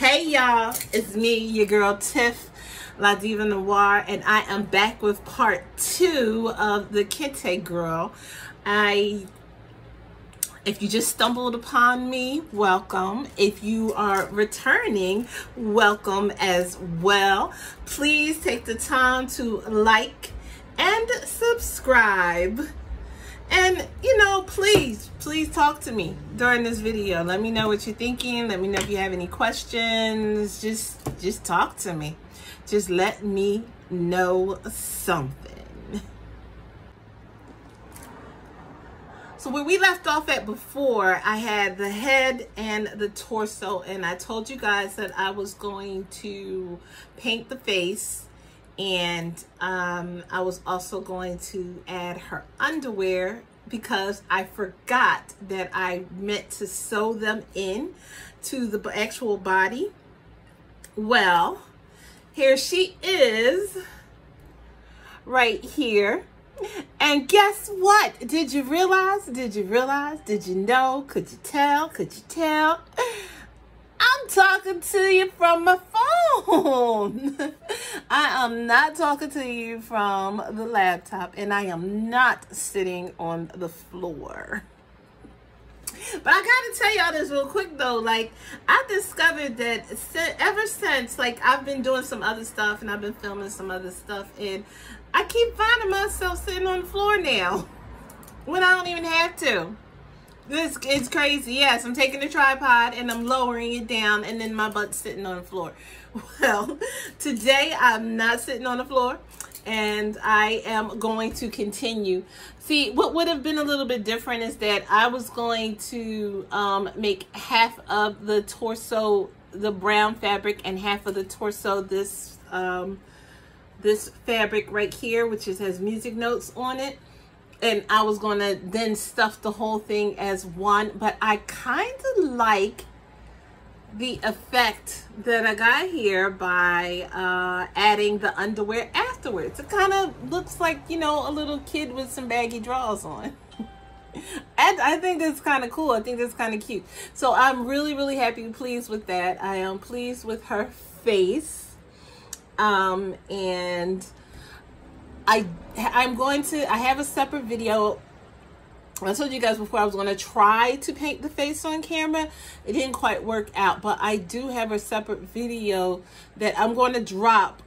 Hey y'all, it's me, your girl Tiff, La Diva Noir, and I am back with part 2 of the Kente girl. If you just stumbled upon me, welcome. If you are returning, welcome as well. Please take the time to like and subscribe. And, you know, please talk to me during this video. Let me know what you're thinking. Let me know if you have any questions. Just talk to me. Just let me know something. So where we left off at before, I had the head and the torso, and I told you guys that I was going to paint the face, and I was also going to add her underwear because I forgot that I meant to sew them in to the actual body. Well, here she is right here. And guess what? Did you realize? Did you realize? Did you know? Could you tell? Could you tell? I'm talking to you from my phone. I am not talking to you from the laptop, and I am not sitting on the floor. But I gotta tell y'all this real quick though. Like, I discovered that ever since, like, I've been doing some other stuff and I've been filming some other stuff, and I keep finding myself sitting on the floor now when I don't even have to. It's crazy. Yes, I'm taking the tripod and I'm lowering it down, and then my butt's sitting on the floor. Well, today I'm not sitting on the floor, and I am going to continue. See, what would have been a little bit different is that I was going to make half of the torso the brown fabric and half of the torso this this fabric right here, which has music notes on it. And I was going to then stuff the whole thing as one, but I kind of like the effect that I got here by adding the underwear afterwards. It kind of looks like, you know, a little kid with some baggy drawers on. And I think that's kind of cool. I think that's kind of cute. So I'm really, really happy and pleased with that. I am pleased with her face. And I have a separate video. I told you guys before I was going to try to paint the face on camera. It didn't quite work out, but I do have a separate video that I'm going to drop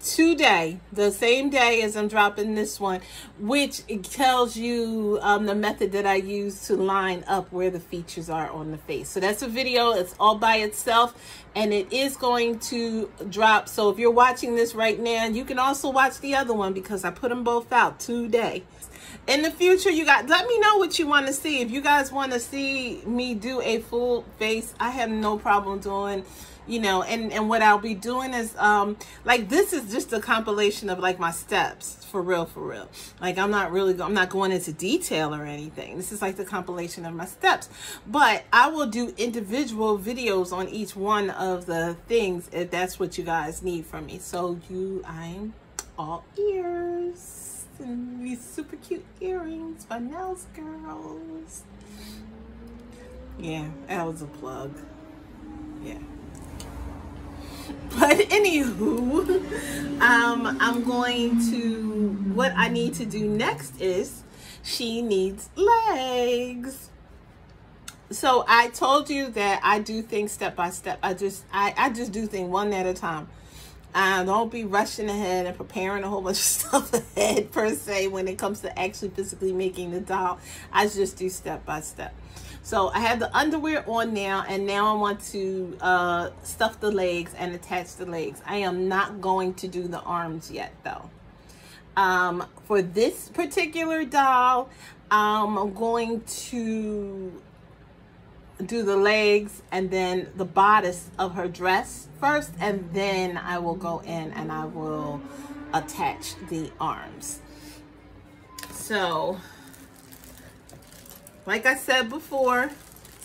today, the same day as I'm dropping this one, which it tells you the method that I use to line up where the features are on the face. So that's a video. It's all by itself, and it is going to drop. So if you're watching this right now, you can also watch the other one because I put them both out today. In the future, you guys, let me know what you want to see. If you guys want to see me do a full face, I have no problem doing, you know, and what I'll be doing is, like, this is just a compilation of, like, my steps, for real. Like, I'm not going into detail or anything. This is like the compilation of my steps. But I will do individual videos on each one of the things if that's what you guys need from me. So I'm all ears. And these super cute earrings by Nails Girls. Yeah, that was a plug. Yeah. But anywho, I'm going to, what I need to do next is she needs legs. So I told you that I do things step by step. I just do things one at a time. I don't be rushing ahead and preparing a whole bunch of stuff ahead per se when it comes to actually physically making the doll. I just do step by step. So I have the underwear on now, and now I want to stuff the legs and attach the legs. I am not going to do the arms yet though. For this particular doll, I'm going to do the legs and then the bodice of her dress first, and then I will go in and I will attach the arms. So like I said before,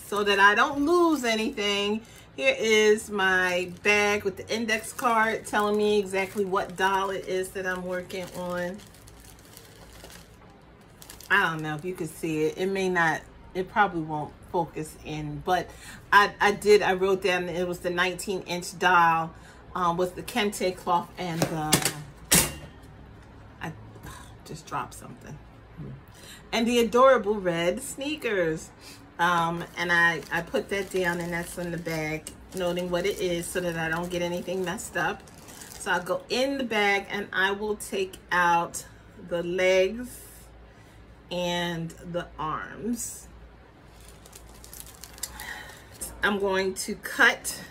so that I don't lose anything, here is my bag with the index card telling me exactly what doll it is that I'm working on. I don't know if you can see it. It may not, it probably won't focus in. But I wrote down it was the 19-inch dial with the Kente cloth and the, I just dropped something. And the adorable red sneakers. And I put that down, and that's in the bag, noting what it is so that I don't get anything messed up. So I'll go in the bag and I will take out the legs and the arms. I'm going to cut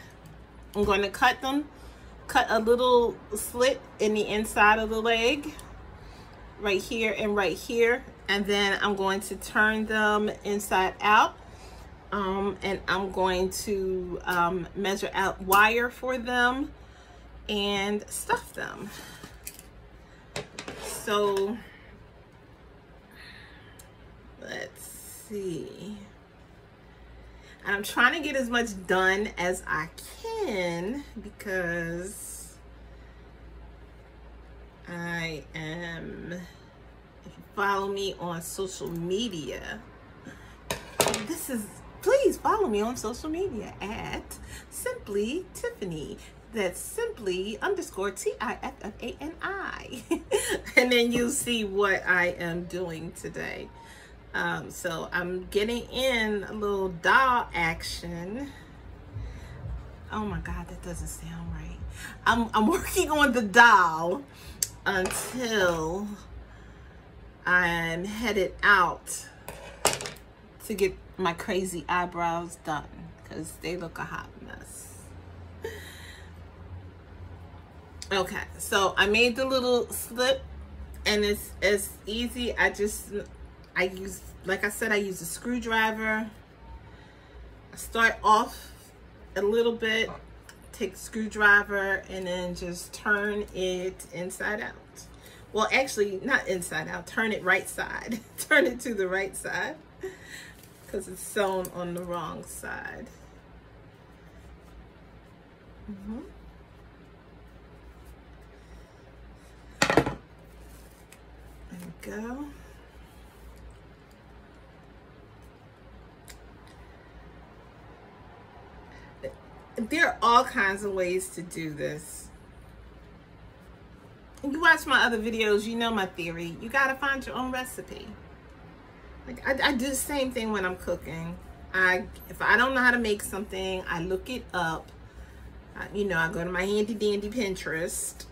them, cut a little slit in the inside of the leg, right here and right here. And then I'm going to turn them inside out. And I'm going to measure out wire for them and stuff them. So let's see. I'm trying to get as much done as I can because I am, if you follow me on social media, please follow me on social media at Simply Tiffany. That's simply _TIFFANI. And then you'll see what I am doing today. So I'm getting in a little doll action. Oh my God, that doesn't sound right. I'm working on the doll until I'm headed out to get my crazy eyebrows done because they look a hot mess. Okay, so I made the little slip, and it's as easy. I use, like I said, I use a screwdriver. I start off a little bit, take a screwdriver, and then just turn it inside out. Well, actually, not inside out, turn it right side. Turn it to the right side because it's sewn on the wrong side. There we go. There are all kinds of ways to do this. You watch my other videos, you know my theory. You gotta find your own recipe. Like I do the same thing when I'm cooking. If I don't know how to make something, I look it up. You know, I go to my handy dandy Pinterest.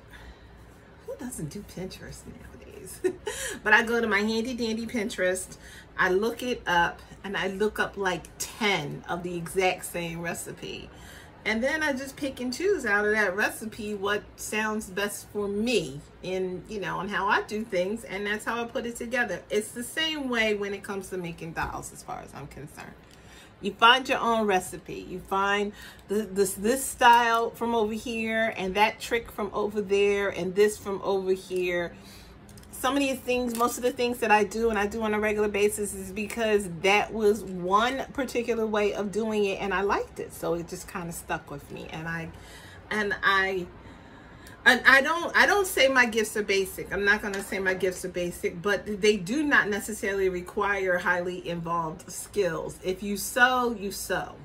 Who doesn't do Pinterest nowadays? But I go to my handy dandy Pinterest, I look it up, and I look up like 10 of the exact same recipe. And then I just pick and choose out of that recipe what sounds best for me in, you know, and how I do things, and that's how I put it together. It's the same way when it comes to making dolls as far as I'm concerned. You find your own recipe. You find this style from over here, and that trick from over there, and this from over here. Some of these things, most of the things that I do and I do on a regular basis is because that was one particular way of doing it and I liked it. So it just kind of stuck with me. And I don't say my gifts are basic. I'm not going to say my gifts are basic, but they do not necessarily require highly involved skills. If you sew, you sew.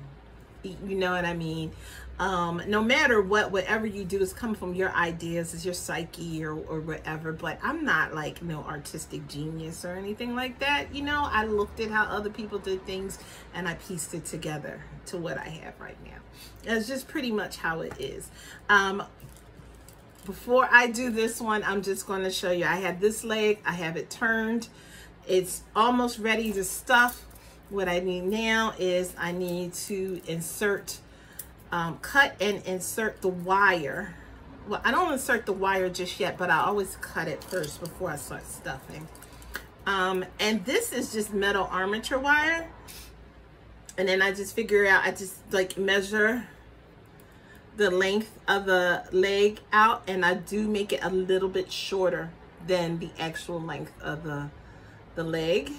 You know what I mean? No matter what, whatever you do is come from your ideas, is your psyche or whatever. But I'm not like no artistic genius or anything like that. You know, I looked at how other people did things and I pieced it together to what I have right now. That's just pretty much how it is. Before I do this one, I'm just going to show you. I have this leg, I have it turned. It's almost ready to stuff. What I need now is I need to insert, cut and insert the wire. Well, I don't insert the wire just yet, but I always cut it first before I start stuffing. And this is just metal armature wire. And then I just figure out, I just like measure the length of the leg out, and I do make it a little bit shorter than the actual length of the leg.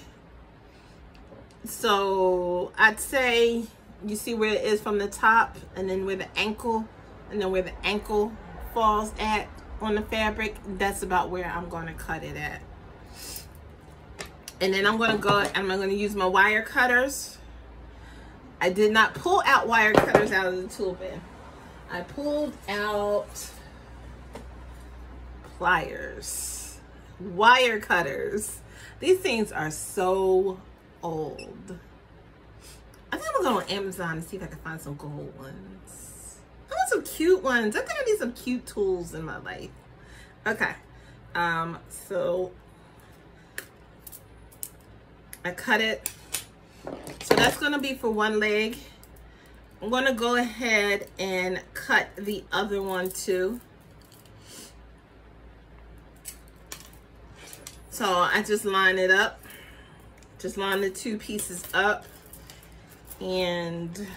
So I'd say, you see where it is from the top, and then where the ankle, and then where the ankle falls at on the fabric, that's about where I'm going to cut it at. And then I'm going to go and I'm going to use my wire cutters, I did not pull out wire cutters out of the tool bin. I pulled out pliers, wire cutters. These things are so old. I think I'm gonna go on Amazon and see if I can find some gold ones. I want some cute ones. I think I need some cute tools in my life. Okay, so I cut it. So that's gonna be for one leg. I'm gonna go ahead and cut the other one too. So I just line it up, just line the two pieces up, and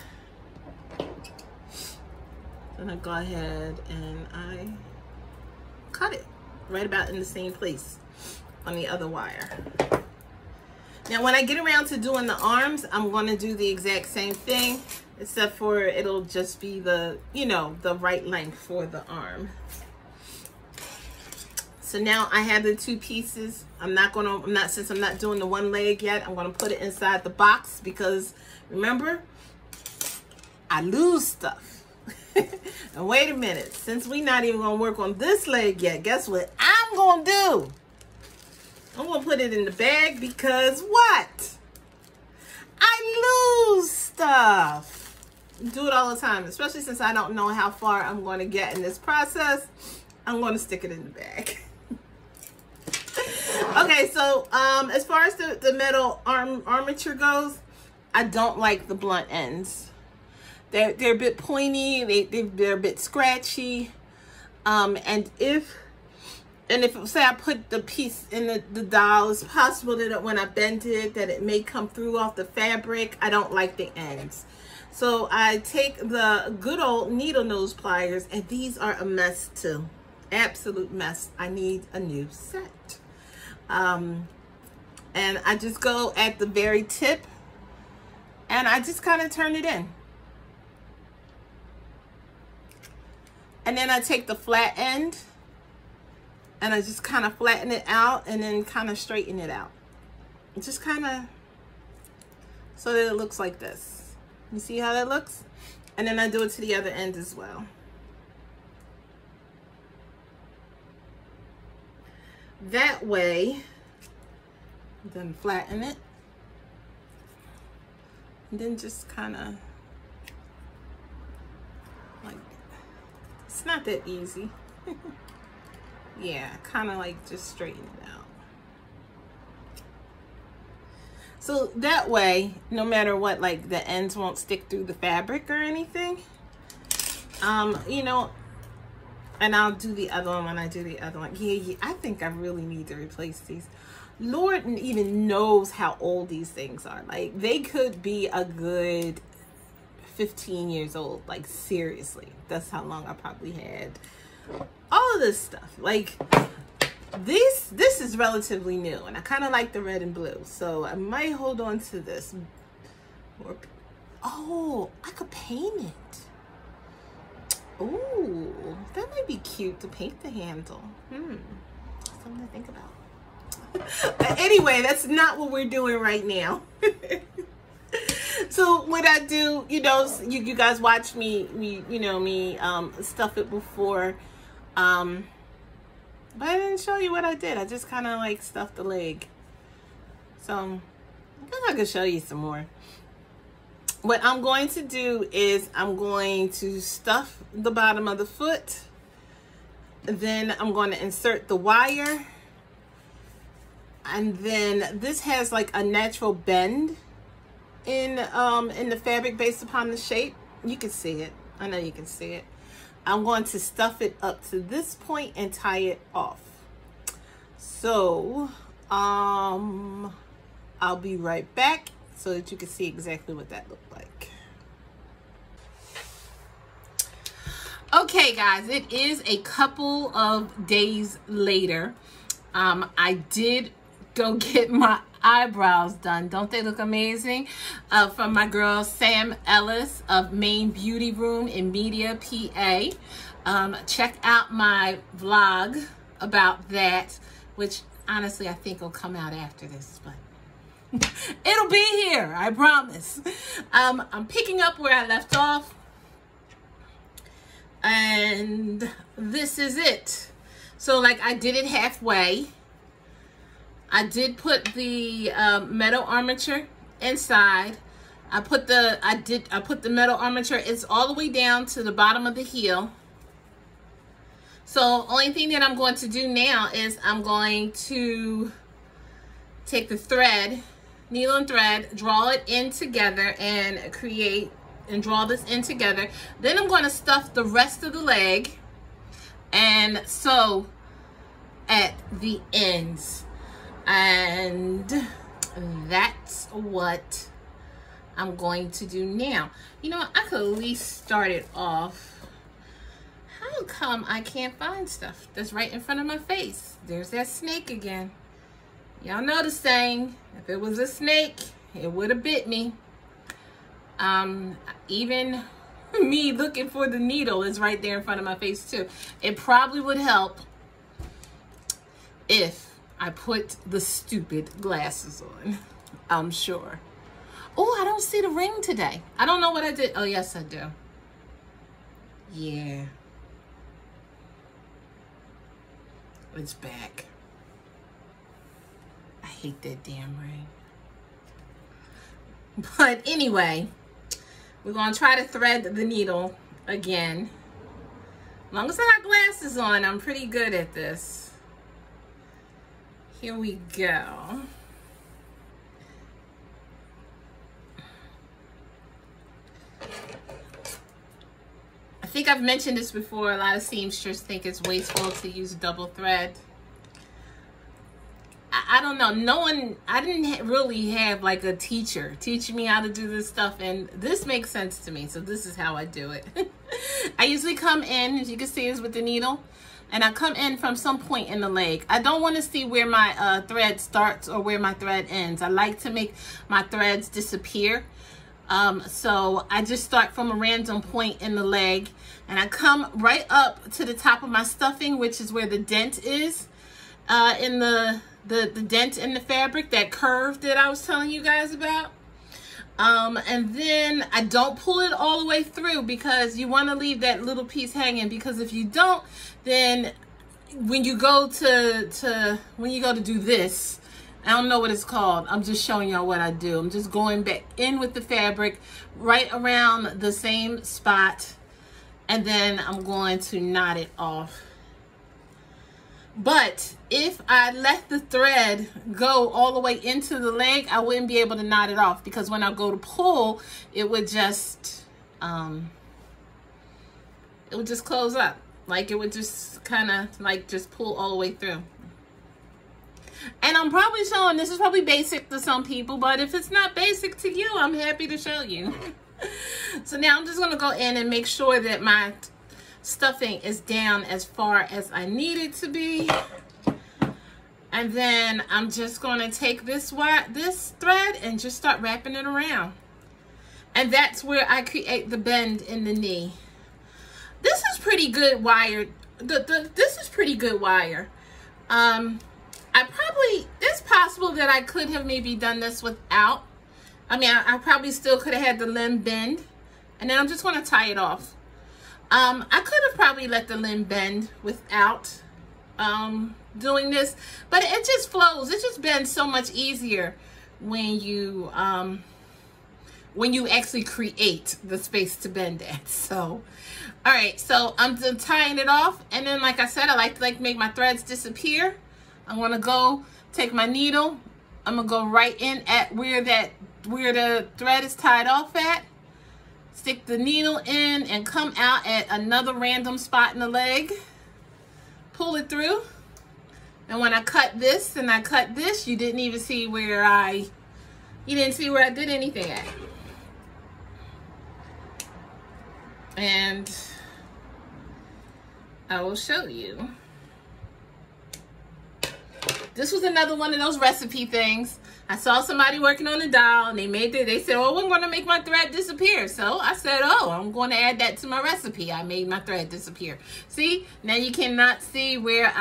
then I go ahead and I cut it right about in the same place on the other wire. Now when I get around to doing the arms, I'm going to do the exact same thing, except for it'll just be the, you know, the right length for the arm. So now I have the two pieces. Since I'm not doing the one leg yet, I'm gonna put it inside the box because remember, I lose stuff. And wait a minute, since we're not even gonna work on this leg yet, guess what I'm gonna do? I'm gonna put it in the bag because what? I lose stuff. Do it all the time, especially since I don't know how far I'm gonna get in this process. I'm gonna stick it in the bag. Okay, so as far as the metal armature goes, I don't like the blunt ends. They're a bit pointy, they're a bit scratchy. And if say I put the piece in the dowel, it's possible that when I bend it that it may come through off the fabric. I don't like the ends. So I take the good old needle nose pliers, and these are a mess too. Absolute mess. I need a new set. And I just go at the very tip and I just kind of turn it in. And then I take the flat end and I just kind of flatten it out and then kind of straighten it out. Just kind of so that it looks like this. You see how that looks? And then I do it to the other end as well. That way, then flatten it, and then just kind of like, it's not that easy. Yeah, kind of like just straighten it out. So that way, no matter what, like the ends won't stick through the fabric or anything. You know, and I'll do the other one when I do the other one. Yeah, I think I really need to replace these. Lord even knows how old these things are. Like, they could be a good 15 years old. Like, seriously. That's how long I probably had all of this stuff. Like, this is relatively new. And I kind of like the red and blue. So I might hold on to this. Oh, I could paint it. Ooh, that might be cute to paint the handle. Something to think about. But anyway, that's not what we're doing right now. So what I do, you know, you guys watch me stuff it before. But I didn't show you what I did. I just kind of like stuffed the leg. So I guess I could show you some more. What I'm going to do is I'm going to stuff the bottom of the foot. Then I'm going to insert the wire. And then this has like a natural bend in the fabric based upon the shape. You can see it. I know you can see it. I'm going to stuff it up to this point and tie it off. So I'll be right back so that you can see exactly what that looked like. Okay guys, it is a couple of days later. I did go get my eyebrows done. Don't they look amazing? From my girl Sam Ellis of Main Beauty Room in Media, PA. Check out my vlog about that, which honestly I think will come out after this, but It'll be here, I promise. I'm picking up where I left off. And this is it. So like I did it halfway. I did put the metal armature inside. I put the metal armature, it's all the way down to the bottom of the heel. So only thing that I'm going to do now is I'm going to take the thread, needle and thread, draw it in together and draw this in together. Then I'm going to stuff the rest of the leg and sew at the ends. And that's what I'm going to do now. You know, I could at least start it off. How come I can't find stuff that's right in front of my face? There's that snake again. Y'all know the saying, if it was a snake, it would have bit me. Even me looking for the needle is right there in front of my face too. It probably would help if I put the stupid glasses on, I'm sure. Oh, I don't see the ring today. I don't know what I did. Oh, yes, I do. Yeah. It's back. I hate that damn ring. But anyway, we're going to try to thread the needle again. As long as I got glasses on, I'm pretty good at this. Here we go. I think I've mentioned this before. A lot of seamsters think it's wasteful to use double thread. I don't know. I didn't really have like a teacher teaching me how to do this stuff, and this makes sense to me. So this is how I do it. I usually come in, as you can see, is with the needle, and I come in from some point in the leg. I don't want to see where my thread starts or where my thread ends. I like to make my threads disappear. So I just start from a random point in the leg, and I come right up to the top of my stuffing, which is where the dent is, in the dent in the fabric, that curve that I was telling you guys about. And then I don't pull it all the way through, because you want to leave that little piece hanging, because if you don't, then when you go to do this, I don't know what it's called. I'm just showing y'all what I do. I'm just going back in with the fabric right around the same spot, and then I'm going to knot it off. But if I let the thread go all the way into the leg, I wouldn't be able to knot it off, because when I go to pull, it would just close up. Like it would just kind of like just pull all the way through. And I'm probably showing, this is probably basic to some people, but if it's not basic to you, I'm happy to show you. So now I'm just going to go in and make sure that my stuffing is down as far as I need it to be. And then I'm just going to take this thread and just start wrapping it around. And that's where I create the bend in the knee. This is pretty good wire. This is pretty good wire. It's possible that I could have maybe done this without. I mean, I probably still could have had the limb bend. And then I'm just going to tie it off. I could have probably let the limb bend without doing this. But it just flows. It just bends so much easier when you actually create the space to bend at. So, all right. So I'm tying it off. And then, like I said, I like to make my threads disappear. I'm going to go take my needle. I'm going to go right in at where the thread is tied off at. Stick the needle in and come out at another random spot in the leg. Pull it through. And when I cut this and I cut this, you didn't even see where I did anything at. And I will show you. This was another one of those recipe things. I saw somebody working on a doll, and they said, oh, I'm going to make my thread disappear. So I said, oh, I'm going to add that to my recipe. I made my thread disappear. See, now you cannot see where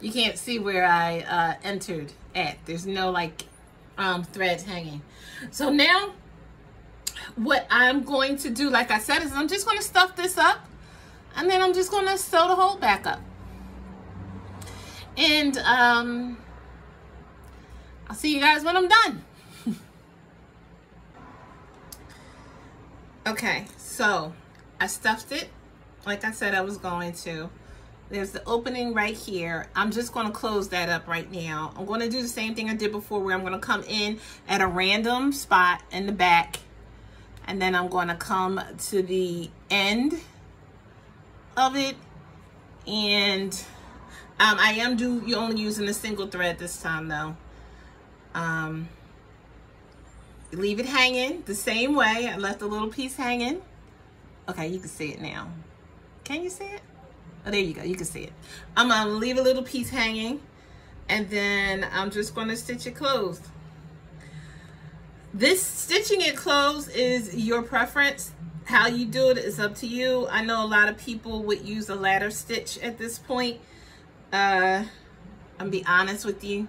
you can't see where I entered at. There's no like threads hanging. So now what I'm going to do, like I said, is I'm just going to stuff this up, and then I'm just going to sew the hole back up. And I'll see you guys when I'm done. Okay, so I stuffed it like I said I was going to. There's the opening right here. I'm just going to close that up right now. I'm going to do the same thing I did before, where I'm going to come in at a random spot in the back, and then I'm going to come to the end of it, and I am you're only using a single thread this time though. Leave it hanging the same way. I left a little piece hanging. Okay, you can see it now. Can you see it? Oh, there you go. You can see it. I'm gonna leave a little piece hanging, and then I'm just gonna stitch it closed. This stitching it closed is your preference. How you do it is up to you. I know a lot of people would use a ladder stitch at this point. I'm gonna be honest with you.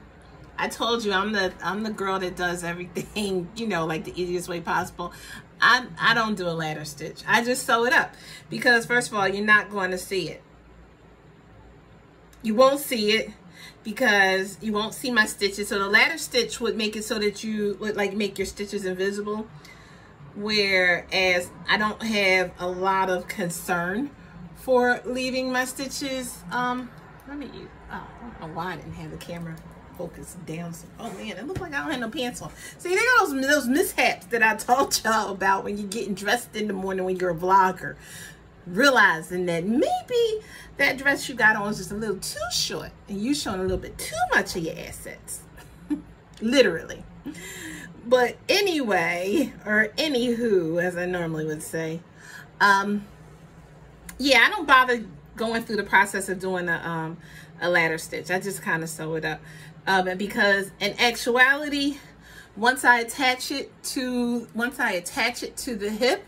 I told you I'm the girl that does everything, you know, like the easiest way possible. I don't do a ladder stitch. I just sew it up, because first of all, you're not going to see it. You won't see it because you won't see my stitches. So the ladder stitch would make it so that you would like make your stitches invisible, whereas I don't have a lot of concern for leaving my stitches. I don't know why I didn't have the camera focus down. So, oh man, it looks like I don't have no pants on. See, they got those mishaps that I told y'all about when you're getting dressed in the morning when you're a vlogger, realizing that maybe that dress you got on is just a little too short and you showing a little bit too much of your assets. Literally. But anyway, or anywho, as I normally would say, yeah, I don't bother going through the process of doing a ladder stitch. I just kind of sew it up. And because in actuality, once I attach it to the hip,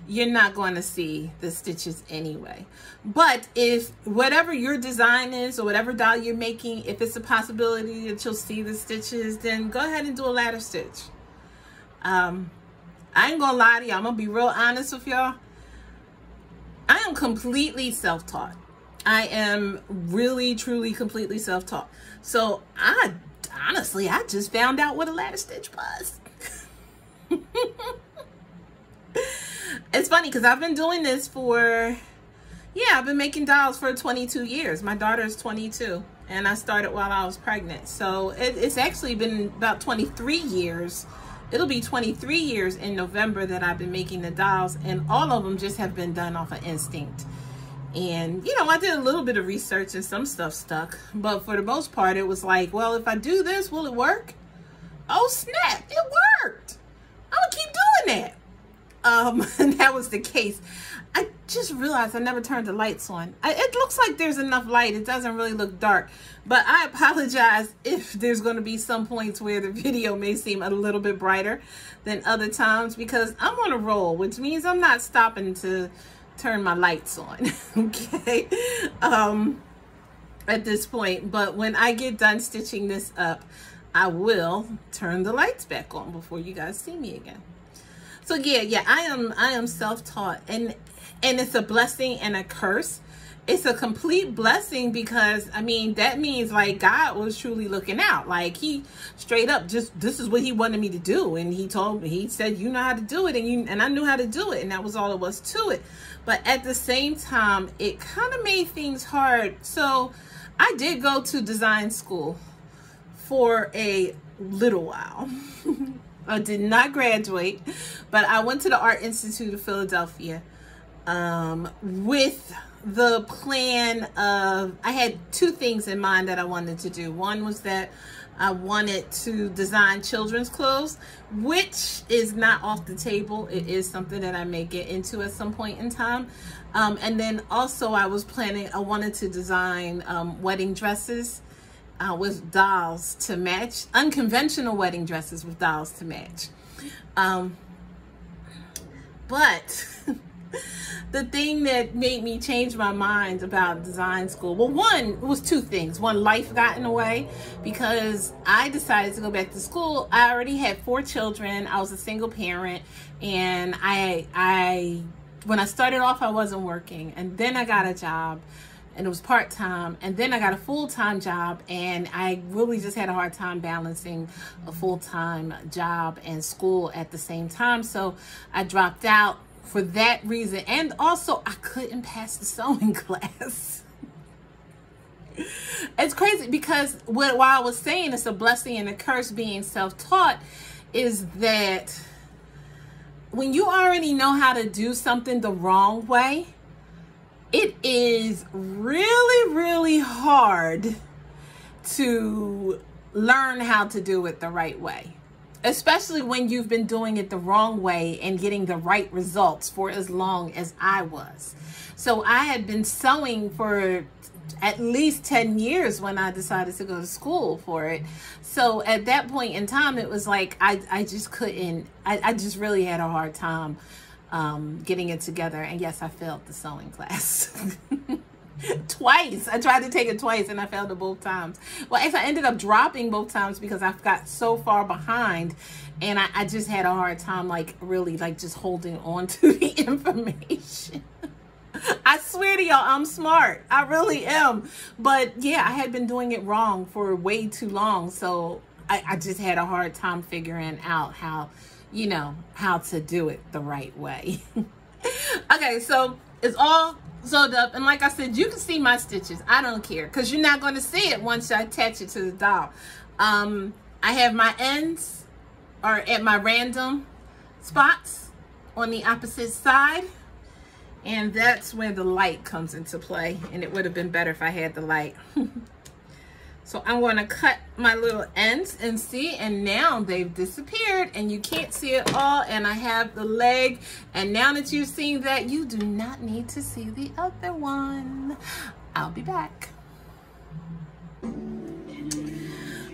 you're not going to see the stitches anyway. But if whatever your design is or whatever doll you're making, if it's a possibility that you'll see the stitches, then go ahead and do a ladder stitch. I ain't gonna lie to y'all. I'm gonna be real honest with y'all. I am completely self-taught. I am really, truly, completely self-taught. So I just found out what a ladder stitch was. It's funny because I've been doing this for, yeah, I've been making dolls for 22 years. My daughter is 22 and I started while I was pregnant. So it's actually been about 23 years. It'll be 23 years in November that I've been making the dolls, and all of them just have been done off of instinct. And, you know, I did a little bit of research and some stuff stuck. But for the most part, it was like, well, if I do this, will it work? Oh, snap, it worked. I'm going to keep doing that. And that was the case. I just realized I never turned the lights on. It looks like there's enough light. It doesn't really look dark. But I apologize if there's going to be some points where the video may seem a little bit brighter than other times, because I'm on a roll, which means I'm not stopping to turn my lights on. Okay, at this point. But when I get done stitching this up, I will turn the lights back on before you guys see me again. So yeah, I am self-taught, and it's a blessing and a curse. It's a complete blessing because, I mean, that means like God was truly looking out. Like he straight up just, this is what he wanted me to do. And he told me, he said, you know how to do it. And I knew how to do it. And that was all it was to it. But at the same time, it kind of made things hard. So I did go to design school for a little while. I did not graduate, but I went to the Art Institute of Philadelphia with the plan of, I had two things in mind that I wanted to do. One was that I wanted to design children's clothes, which is not off the table. It is something that I may get into at some point in time. And then also I wanted to design wedding dresses with dolls to match, unconventional wedding dresses with dolls to match. But The thing that made me change my mind about design school, well, one was two things. One, life got in the way because I decided to go back to school. I already had 4 children. I was a single parent, and when I started off, I wasn't working, and then I got a job, and it was part-time, and then I got a full-time job, and I really just had a hard time balancing a full-time job and school at the same time. So I dropped out for that reason, and also I couldn't pass the sewing class. It's crazy because while I was saying it's a blessing and a curse being self-taught, is that when you already know how to do something the wrong way, it is really, really hard to learn how to do it the right way. Especially when you've been doing it the wrong way and getting the right results for as long as I was. So I had been sewing for at least 10 years when I decided to go to school for it. So at that point in time, it was like I just couldn't, I just really had a hard time getting it together. And yes, I failed the sewing class. Twice. I tried to take it twice and I failed it both times. Well, I ended up dropping both times because I got so far behind, and I just had a hard time like really like just holding on to the information. I swear to y'all, I'm smart. I really am. But yeah, I had been doing it wrong for way too long. So I just had a hard time figuring out how, you know, how to do it the right way. Okay, so it's all sewed up, and like I said, you can see my stitches. I don't care because you're not going to see it once I attach it to the doll. I have my ends are at my random spots on the opposite side, and that's where the light comes into play, and it would have been better if I had the light. So I'm going to cut my little ends and see, and now they've disappeared and you can't see it all, and I have the leg, and now that you've seen that, you do not need to see the other one. I'll be back.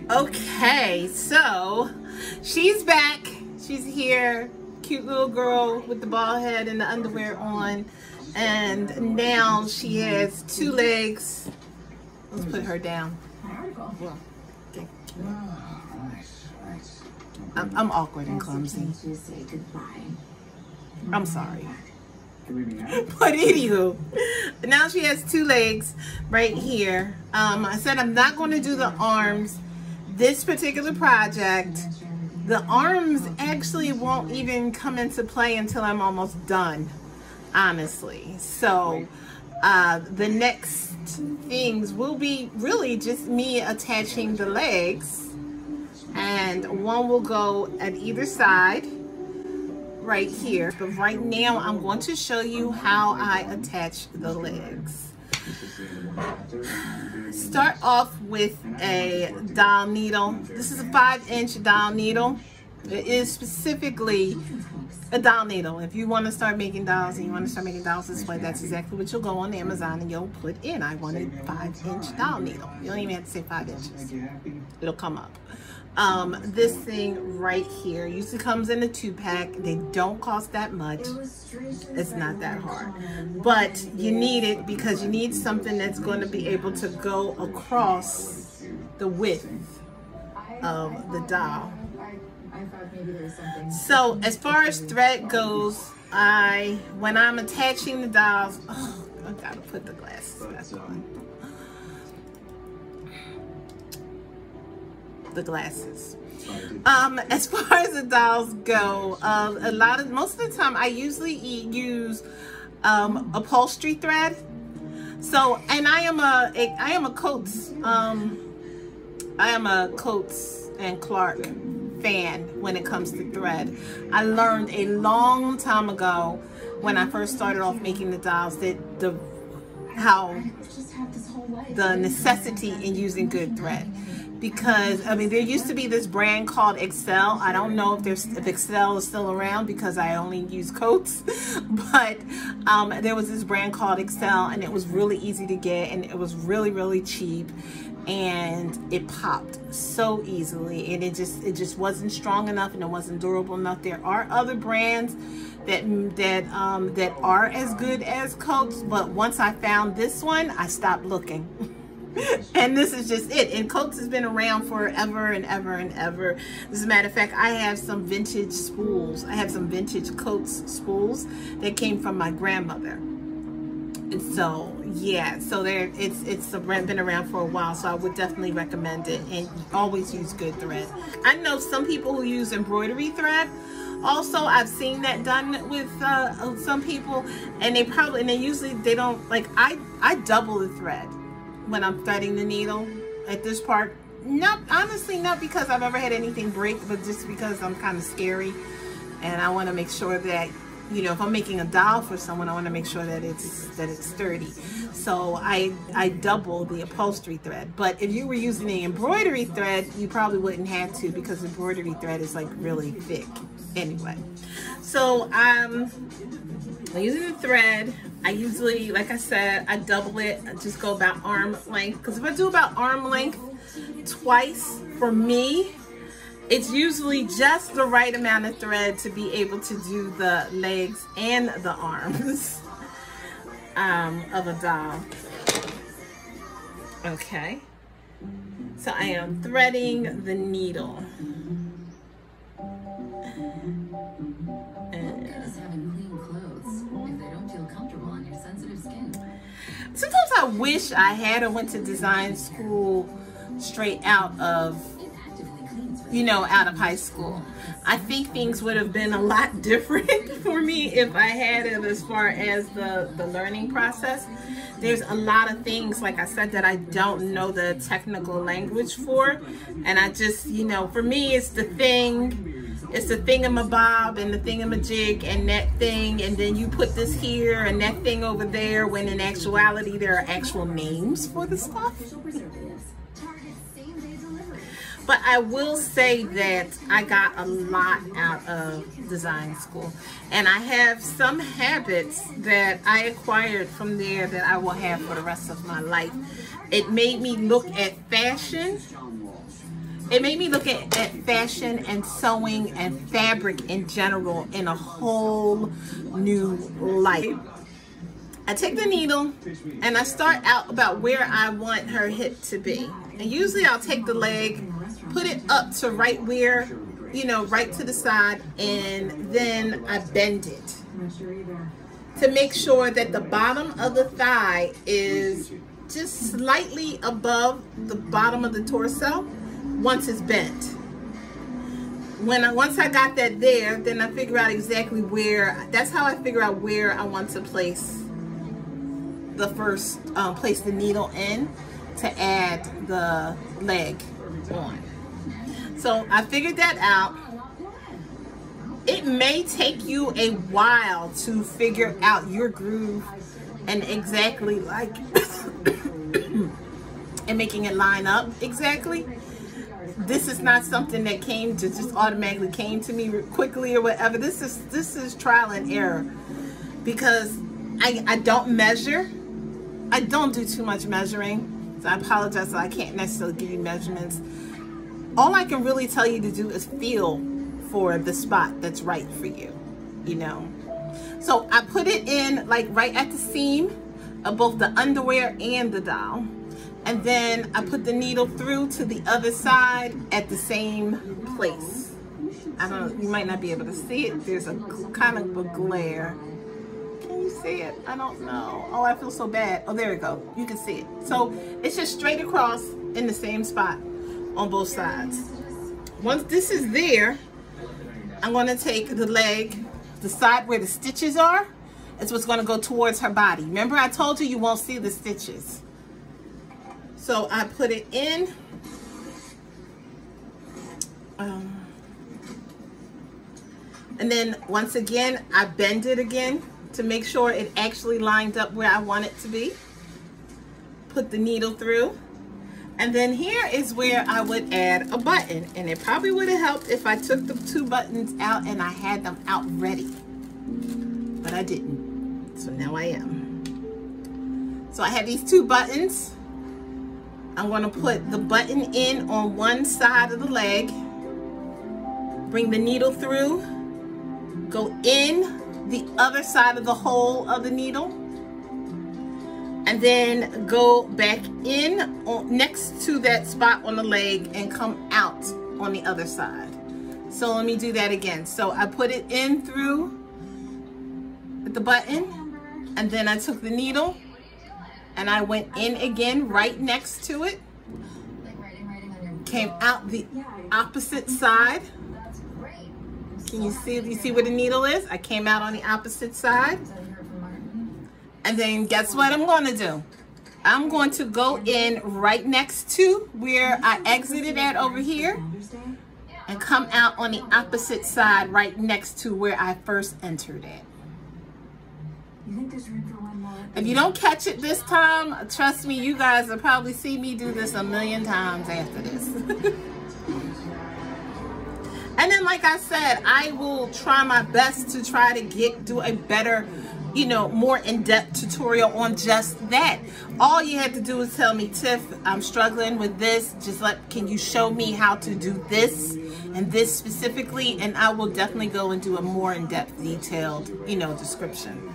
Okay, so she's back. She's here. Cute little girl with the bald head and the underwear on, and now she has 2 legs. Let's put her down. Well, okay. I'm awkward and clumsy. I'm sorry. But anywho, now she has 2 legs right here. I said I'm not going to do the arms this particular project. The arms actually won't even come into play until I'm almost done, honestly. So the next things will be really just me attaching the legs, and one will go at either side right here. But right now I'm going to show you how I attach the legs. Start off with a dowel needle. This is a 5-inch dowel needle. It is specifically a dowel needle. If you want to start making dowels and you want to start making dowels this way, that's exactly what you'll go on Amazon and you'll put in. I wanted 5-inch dowel needle. You don't even have to say 5 inches. It'll come up. This thing right here usually comes in a 2-pack. They don't cost that much. It's not that hard, but you need it because you need something that's going to be able to go across the width of the dowel. So as far as thread goes, when I'm attaching the dowels, oh, I gotta put the glasses back on. The glasses. As far as the dowels go, most of the time I usually use upholstery thread. So, and I am a Coates and Clark fan when it comes to thread. I learned a long time ago when I first started off making the dowels that the necessity in using good thread. Because I mean, there used to be this brand called Excel. I don't know if Excel is still around because I only use Coates, but there was this brand called Excel, and it was really easy to get, and it was really, really cheap. and it popped so easily, and it just wasn't strong enough, and it wasn't durable enough. There are other brands that are as good as Coats, but once I found this one, I stopped looking. And this is just it. And Coats has been around forever and ever and ever. As a matter of fact, I have some vintage spools. I have some vintage Coats spools that came from my grandmother. And so yeah, so it's been around for a while, so I would definitely recommend it. And always use good thread. I know some people who use embroidery thread. Also, I've seen that done with some people, and they usually don't, like, I double the thread when I'm threading the needle at this part. Not honestly, not because I've ever had anything break, but just because I'm kind of scary, and I want to make sure that, you know, if I'm making a doll for someone, I want to make sure that it's sturdy. So I double the upholstery thread. But if you were using the embroidery thread, you probably wouldn't have to, because embroidery thread is like really thick. Anyway, so I'm using the thread. I usually, like I said, I double it. I just go about arm length, because if I do about arm length twice, for me, it's usually just the right amount of thread to be able to do the legs and the arms of a doll. Okay, so I am threading the needle. Sometimes I wish I had or went to design school straight out of, you know, out of high school. I think things would have been a lot different for me if I had it, as far as the learning process. There's a lot of things, like I said, that I don't know the technical language for, and I just, you know, for me it's the thing. It's the thingamabob and the thingamajig and that thing, and then you put this here and that thing over there, when in actuality there are actual names for the stuff. But I will say that I got a lot out of design school, and I have some habits that I acquired from there that I will have for the rest of my life. It made me look at fashion. It made me look at fashion and sewing and fabric in general in a whole new light. I take the needle and I start out about where I want her hip to be. And usually I'll take the leg, put it up to right where, you know, right to the side, and then I bend it to make sure that the bottom of the thigh is just slightly above the bottom of the torso. Once it's bent, once I got that there, then I figure out exactly where. That's how I figure out where I want to place the first place the needle in to add the leg on. So I figured that out. It may take you a while to figure out your groove and exactly like and making it line up exactly. This is not something that just automatically came to me quickly or whatever. This is trial and error, because I don't measure. I don't do too much measuring, so I apologize. So I can't necessarily give you measurements. All I can really tell you to do is feel for the spot that's right for you, you know. So I put it in like right at the seam of both the underwear and the doll. And then I put the needle through to the other side at the same place. I don't know, you might not be able to see it. There's a kind of a glare. Can you see it? I don't know. Oh, I feel so bad. Oh, there we go. You can see it. So it's just straight across in the same spot on both sides. Once this is there, I'm going to take the leg, the side where the stitches are. It's what's going to go towards her body. Remember, I told you won't see the stitches. So I put it in, and then once again, I bend it again to make sure it actually lined up where I want it to be. Put the needle through, and then here is where I would add a button, and it probably would have helped if I took the two buttons out and I had them out ready, but I didn't, so now I am. So I have these two buttons. I'm going to put the button in on one side of the leg, bring the needle through, go in the other side of the hole of the needle, and then go back in next to that spot on the leg and come out on the other side. So let me do that again. So I put it in through with the button, and then I took the needle and I went in again right next to it, came out the opposite side. Can you see where the needle is? I came out on the opposite side. And then guess what I'm going to do? I'm going to go in right next to where I exited at over here and come out on the opposite side right next to where I first entered at. If you don't catch it this time, trust me, you guys will probably see me do this a million times after this. And then, like I said, I will try my best to try to do a better, you know, more in-depth tutorial on just that. All you have to do is tell me, Tiff, I'm struggling with this. Can you show me how to do this and this specifically? And I will definitely go and do a more in-depth, detailed, you know, description.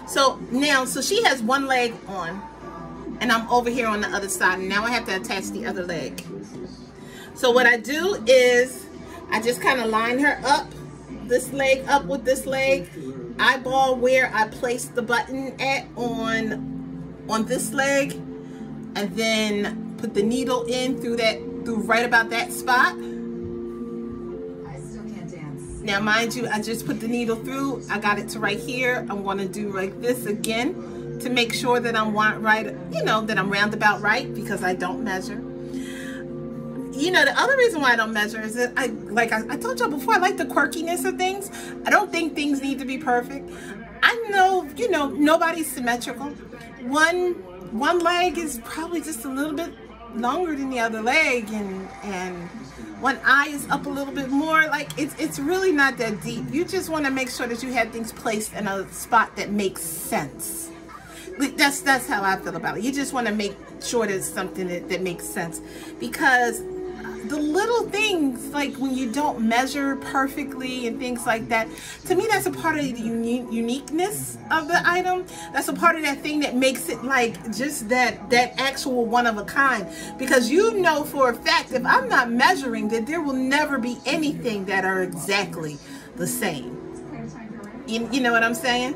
So now, so she has one leg on and I'm over here on the other side. And now I have to attach the other leg. So what I do is I just kind of line her up, this leg up with this leg, eyeball where I placed the button at on this leg, and then put the needle in through right about that spot. I still can't dance. Now mind you, I just put the needle through, I got it to right here. I'm going to do like this again to make sure that I'm right, you know, that I'm roundabout right, because I don't measure. You know, the other reason why I don't measure is that I told y'all before, I like the quirkiness of things. I don't think things need to be perfect. I know, you know, nobody's symmetrical. One leg is probably just a little bit longer than the other leg, and one eye is up a little bit more. Like it's really not that deep. You just want to make sure that you have things placed in a spot that makes sense. That's how I feel about it. You just want to make sure there's something that makes sense, because the little things, like when you don't measure perfectly and things like that, to me that's a part of the uniqueness of the item. That's a part of that thing that makes it like just that actual one of a kind, because you know for a fact if I'm not measuring that there will never be anything that are exactly the same. You know what I'm saying?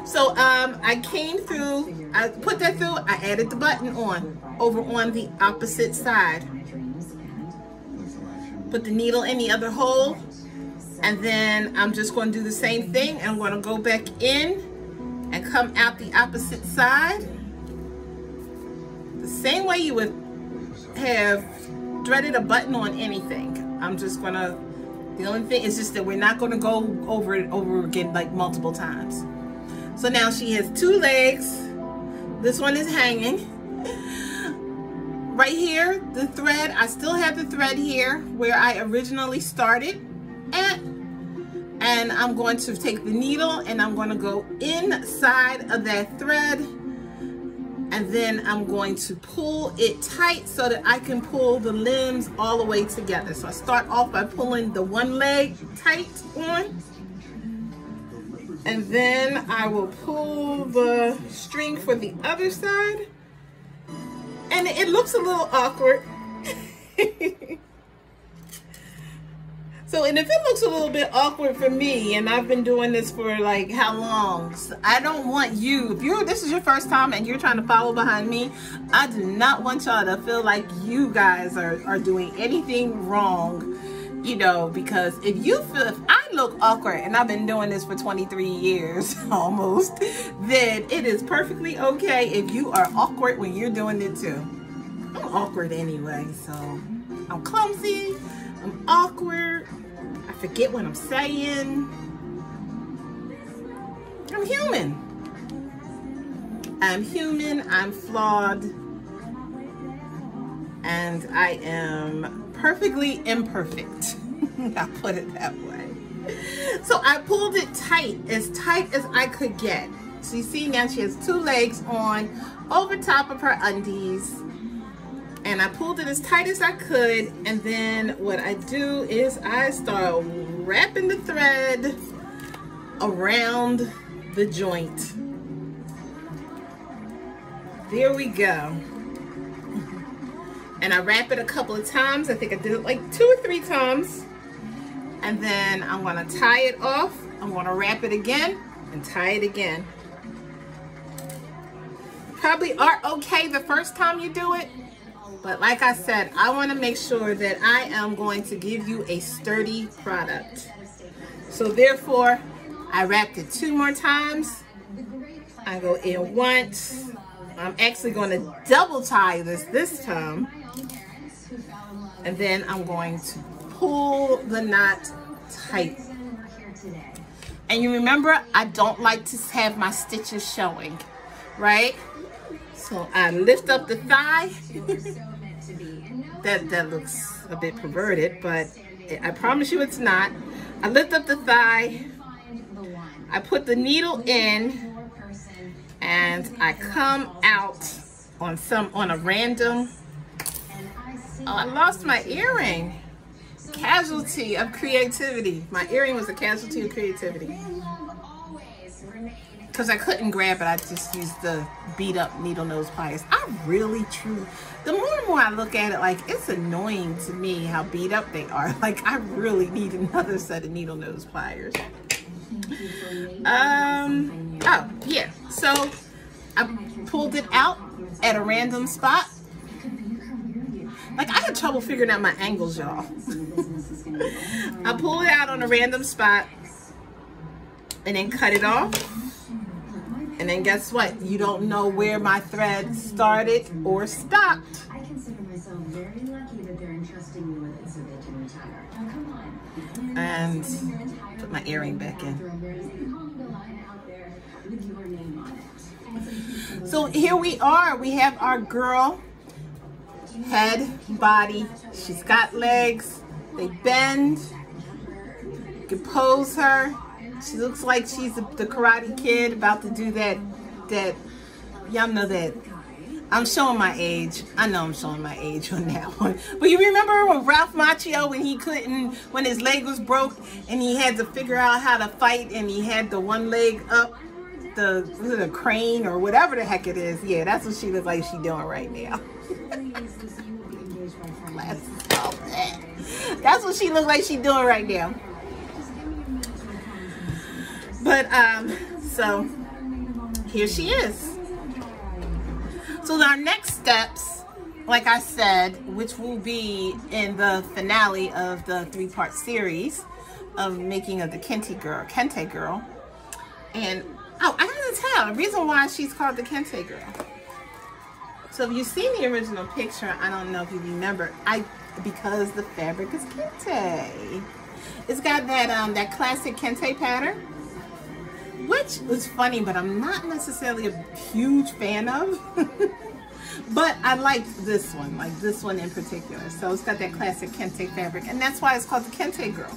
So I came through, I put that through, I added the button over on the opposite side. Put the needle in the other hole, and then I'm just going to do the same thing. I'm going to go back in and come out the opposite side. The same way you would have threaded a button on anything. I'm just going to, the only thing is just that we're not going to go over it over again like multiple times. So now she has two legs. This one is hanging. Right here, the thread, I still have the thread here where I originally started at. And I'm going to take the needle and I'm going to go inside of that thread. And then I'm going to pull it tight so that I can pull the limbs all the way together. So I start off by pulling the one leg tight on. And then I will pull the string for the other side. And it looks a little awkward. So, and if it looks a little bit awkward for me, and I've been doing this for like how long, so I don't want you, if this is your first time and you're trying to follow behind me, I do not want y'all to feel like you guys are doing anything wrong, you know, because if I look awkward and I've been doing this for 23 years almost, then it is perfectly okay if you are awkward when you're doing it too. I'm awkward anyway, so I'm clumsy, I'm awkward, I forget what I'm saying. I'm human. I'm human, I'm flawed, and I am perfectly imperfect. I'll put it that way. So I pulled it tight as I could get. So you see now she has two legs on over top of her undies. and I pulled it as tight as I could, and then what I do is I start wrapping the thread around the joint. There we go. And I wrap it a couple of times. I think I did it like 2 or 3 times. And then I'm gonna tie it off. I'm gonna wrap it again and tie it again. Probably are okay the first time you do it, but like I said, I wanna make sure that I am going to give you a sturdy product. So therefore, I wrapped it 2 more times. I go in once. I'm actually going to double tie this time. And then I'm going to pull the knot tight. And you remember, I don't like to have my stitches showing, right? So I lift up the thigh. That looks a bit perverted, but I promise you it's not. I lift up the thigh. I put the needle in. And I come out on a random. Oh, I lost my earring. Casualty of creativity. My earring was a casualty of creativity. Because I couldn't grab it, I just used the beat up needle nose pliers. The more and more I look at it, like, it's annoying to me how beat up they are. Like, I really need another set of needle nose pliers. Oh, yeah. So I pulled it out at a random spot. Like, I had trouble figuring out my angles, y'all. I pulled it out on a random spot and then cut it off. And then guess what? You don't know where my thread started or stopped. I consider myself very lucky that they're entrusting me with it so they can retire. Now, come on. And put my earring back in. So here we are. We have our girl, head, body. She's got legs. They bend. You can pose her. She looks like she's the Karate Kid about to do that. Y'all know that. I'm showing my age. I know I'm showing my age on that one. But you remember when Ralph Macchio, when his leg was broke and he had to figure out how to fight and he had the one leg up the crane or whatever the heck it is. Yeah, that's what she looks like she's doing right now. That's what she looks like she's doing right now. But so here she is. So our next steps, like I said, which will be in the finale of the 3-part series of making of the Kente girl. And oh, I gotta tell the reason why she's called the Kente girl. So if you've seen the original picture, I don't know if you remember, because the fabric is Kente. It's got that classic Kente pattern, which was funny, but I'm not necessarily a huge fan of. But I liked this one, like this one in particular. So it's got that classic Kente fabric, and that's why it's called the Kente girl.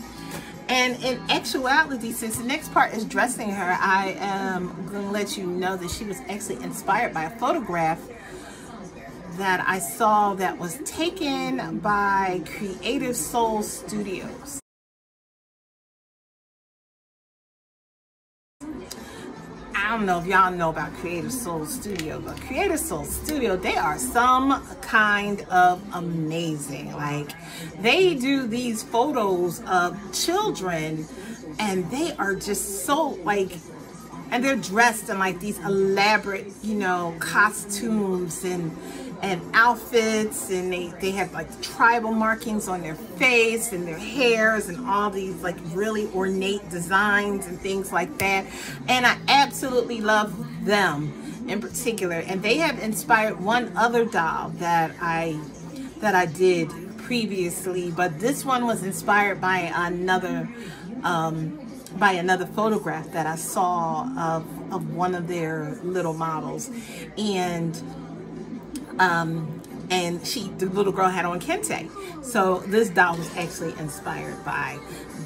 And in actuality, since the next part is dressing her, I am going to let you know that she was actually inspired by a photograph that I saw that was taken by Creative Soul Studios. I don't know if y'all know about Creative Soul Studio, but Creative Soul Studio, they are some kind of amazing. Like, they do these photos of children and they are just so like, and they're dressed in like these elaborate, you know, costumes and outfits, and they have like tribal markings on their face and their hairs and all these like really ornate designs and things like that. And I absolutely love them in particular. And they have inspired one other doll that I did previously, but this one was inspired by another photograph that I saw of one of their little models. And the little girl had on Kente. So this doll was actually inspired by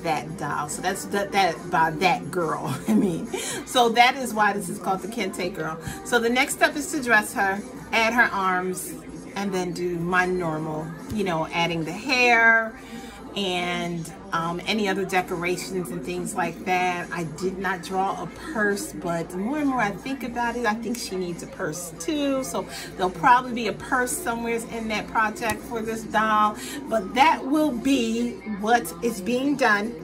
that doll. So that's by that girl. I mean, so that is why this is called the Kente girl. So the next step is to dress her, add her arms, and then do my normal, you know, adding the hair and any other decorations and things like that. I did not draw a purse, but the more and more I think about it, I think she needs a purse too. So there'll probably be a purse somewhere in that project for this doll, but that will be what is being done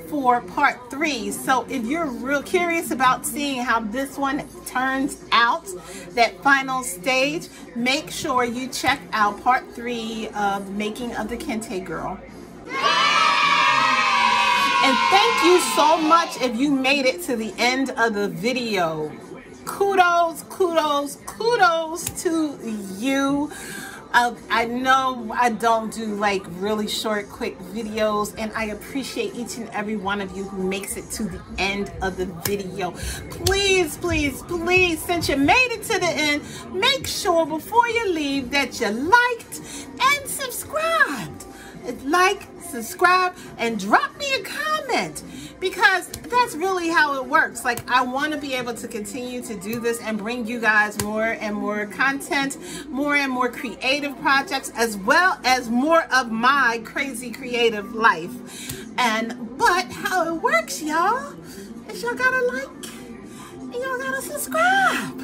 for part 3. So if you're real curious about seeing how this one turns out, that final stage, make sure you check out part 3 of Making of the Kente Girl. And thank you so much if you made it to the end of the video. Kudos, kudos, kudos to you. I know I don't do like really short, quick videos, and I appreciate each and every one of you who makes it to the end of the video. Please, please, please, since you made it to the end, make sure before you leave that you liked and subscribed. Like, subscribe, and drop me a comment, because that's really how it works. Like, I want to be able to continue to do this and bring you guys more and more content, more and more creative projects, as well as more of my crazy creative life. But how it works, y'all, is y'all gotta like and y'all gotta subscribe.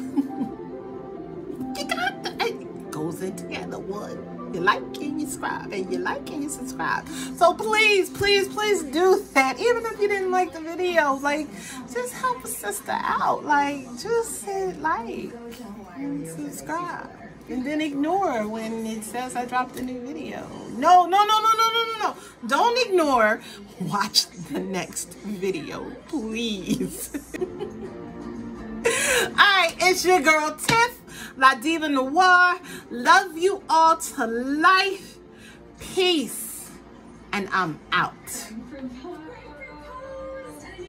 You got to, it goes in together, one. You like and you subscribe, and you like and you subscribe. So please, please, please do that. Even if you didn't like the video, like, just help a sister out. Like, just hit like and subscribe, and then ignore when it says I dropped a new video. No, no, no, no, no, no, no, no. Don't ignore. Watch the next video, please. Alright, it's your girl Tiff, La Diva Noir. Love you all to life. Peace. And I'm out.